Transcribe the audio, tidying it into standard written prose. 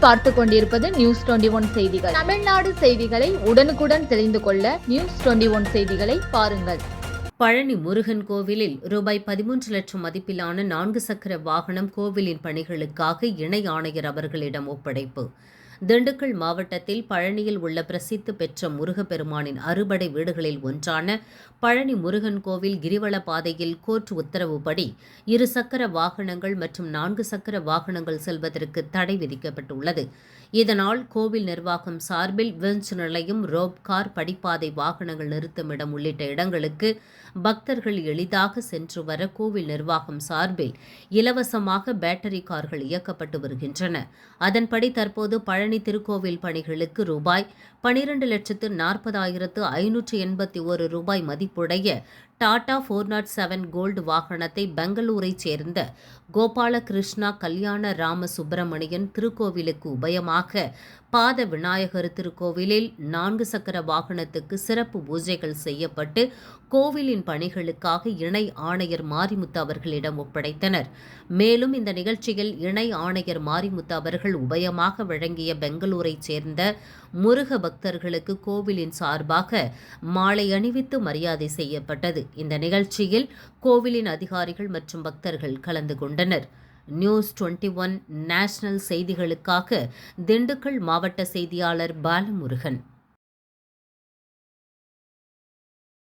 நீங்கள் பார்த்துக் கொண்டிருப்பது நியூஸ் 21 செய்திகள். தமிழ்நாடு செய்திகளை உடனுக்குடன் தெரிந்து கொள்ள நியூஸ் 21 செய்திகளை பாருங்கள். பழனி முருகன் கோவிலில் ரூபாய் 13 லட்சம் மதிப்பிலான 4 சக்கர வாகனம் கோவிலின் பணிகளுக்காக இணை ஆணையர் அவர்களிடம் ஒப்படைப்பு. திண்டுக்கல் மாவட்டத்தில் பழனியில் உள்ள பிரசித்தி பெற்ற முருகப்பெருமானின் அறுபடை வீடுகளில் ஒன்றான பழனி முருகன் கோவில் கிரிவல பாதையில் கோர்ட் உத்தரவுப்படி 2 சக்கர வாகனங்கள் மற்றும் 4 சக்கர வாகனங்கள் செல்வதற்கு தடை விதிக்கப்பட்டுள்ளது. இதனால் கோவில் நிர்வாகம் சார்பில் விஞ்ச் நிலையம், ரோப் கார், படிப்பாதை, வாகனங்கள் நிறுத்துமிடம் உள்ளிட்ட இடங்களுக்கு பக்தர்கள் எளிதாக சென்று வர கோவில் நிர்வாகம் சார்பில் இலவசமாக பேட்டரி கார்கள் இயக்கப்பட்டு வருகின்றன. அதன்படி தற்போது பழனி திருக்கோவில் பணிகளுக்கு ரூபாய் 12,40,581 ரூபாய் மதிப்புடைய டாடா 407 கோல்டு வாகனத்தை பெங்களூரைச் சேர்ந்த கோபாலகிருஷ்ணா கல்யாண ராம சுப்பிரமணியன் திருக்கோவிலுக்கு உபயமாக பாத விநாயகர் திருக்கோவிலில் 4 சக்கர வாகனத்துக்கு சிறப்பு பூஜைகள் செய்யப்பட்டு கோவிலின் பணிகளுக்காக இணை ஆணையர் மாரிமுத்து அவர்களிடம் ஒப்படைத்தனர். மேலும் இந்த நிகழ்ச்சியில் இணை ஆணையர் மாரிமுத்து அவர்கள் உபயமாக வழங்கிய பெங்களூரைச் சேர்ந்த முருக பக்தர்களுக்கு கோவிலின் சார்பாக மாலை அணிவித்து மரியாதை செய்யப்பட்டது. இந்த நிகழ்ச்சியில் கோவிலின் அதிகாரிகள் மற்றும் பக்தர்கள் கலந்து கொண்டனர். நியூஸ் 21 நேஷனல் செய்திகளுக்காக திண்டுக்கல் மாவட்ட செய்தியாளர் பாலமுருகன்.